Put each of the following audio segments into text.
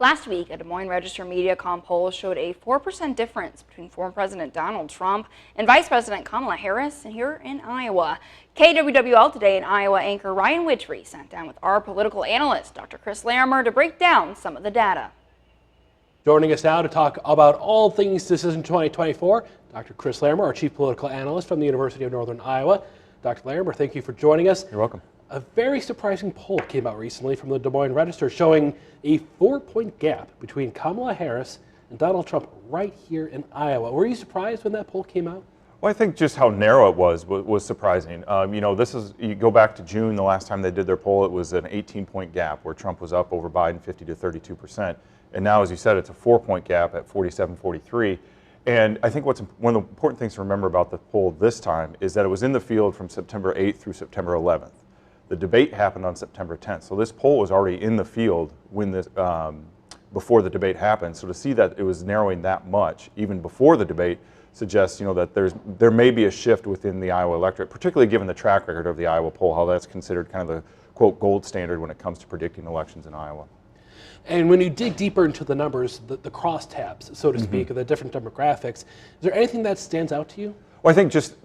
Last week, a Des Moines Register Mediacom poll showed a 4% difference between former President Donald Trump and Vice President Kamala Harris here in Iowa. KWWL Today in Iowa anchor Ryan Witchery sat down with our political analyst, Dr. Chris Larimer, to break down some of the data. Joining us now to talk about all things Decision 2024, Dr. Chris Larimer, our Chief Political Analyst from the University of Northern Iowa. Dr. Larimer, thank you for joining us. You're welcome. A very surprising poll came out recently from the Des Moines Register showing a 4-point gap between Kamala Harris and Donald Trump right here in Iowa. Were you surprised when that poll came out? Well, I think just how narrow it was surprising. You go back to June, the last time they did their poll, it was an 18-point gap where Trump was up over Biden 50 to 32%. And now, as you said, it's a 4-point gap at 47-43. And I think one of the important things to remember about the poll this time is that it was in the field from September 8th through September 11th. The debate happened on September 10th, so this poll was already in the field when before the debate happened. So to see that it was narrowing that much, even before the debate, suggests that there may be a shift within the Iowa electorate, particularly given the track record of the Iowa poll, how that's considered kind of the quote gold standard when it comes to predicting elections in Iowa. And when you dig deeper into the numbers, the crosstabs, so to speak, of the different demographics, is there anything that stands out to you? Well, I think just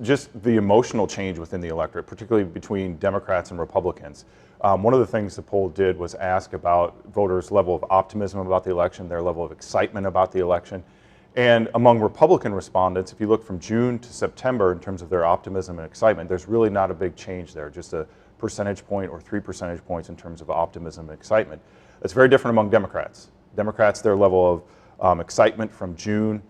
the emotional change within the electorate, particularly between Democrats and Republicans. One of the things the poll did was ask about voters' level of optimism about the election, their level of excitement about the election. And among Republican respondents, if you look from June to September in terms of their optimism and excitement, there's really not a big change there, just a percentage point or 3 percentage points in terms of optimism and excitement. It's very different among Democrats. Democrats, their level of excitement from June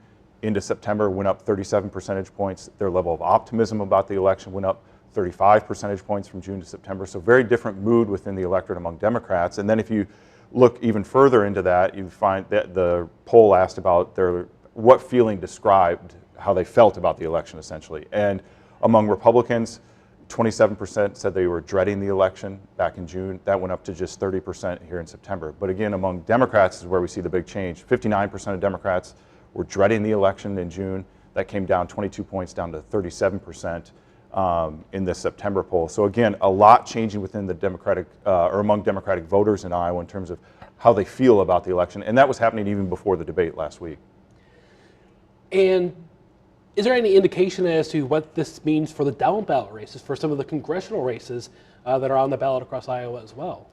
into September went up 37 percentage points. Their level of optimism about the election went up 35 percentage points from June to September. So very different mood within the electorate among Democrats. And then if you look even further into that, you find that the poll asked about what feeling described how they felt about the election, essentially. And among Republicans, 27% said they were dreading the election back in June. That went up to just 30% here in September. But again, among Democrats is where we see the big change. 59% of Democrats were dreading the election in June. That came down 22 points down to 37% in the September poll. So again, a lot changing within the Democratic or among Democratic voters in Iowa in terms of how they feel about the election. And that was happening even before the debate last week. And is there any indication as to what this means for the down ballot races, for some of the congressional races that are on the ballot across Iowa as well?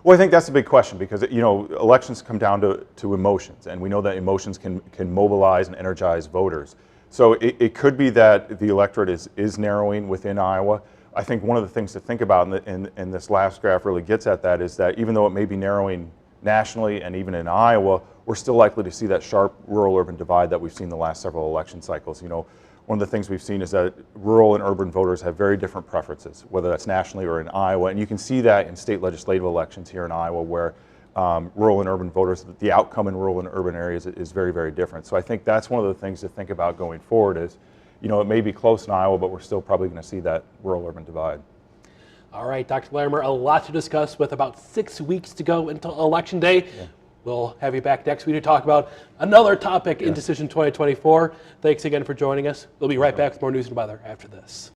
Well, I think that's a big question because elections come down to emotions, and we know that emotions can mobilize and energize voters. So it could be that the electorate is narrowing within Iowa. I think one of the things to think about, and this last graph really gets at that, is that even though it may be narrowing nationally and even in Iowa, we're still likely to see that sharp rural-urban divide that we've seen the last several election cycles. One of the things we've seen is that rural and urban voters have very different preferences, whether that's nationally or in Iowa. And you can see that in state legislative elections here in Iowa where rural and urban voters, the outcome in rural and urban areas is very, very different. So I think that's one of the things to think about going forward is, it may be close in Iowa, but we're still probably going to see that rural-urban divide. All right, Dr. Larimer, a lot to discuss with about 6 weeks to go until Election Day. Yeah. We'll have you back next week to talk about another topic in Decision 2024. Thanks again for joining us. We'll be right back with more news and weather after this.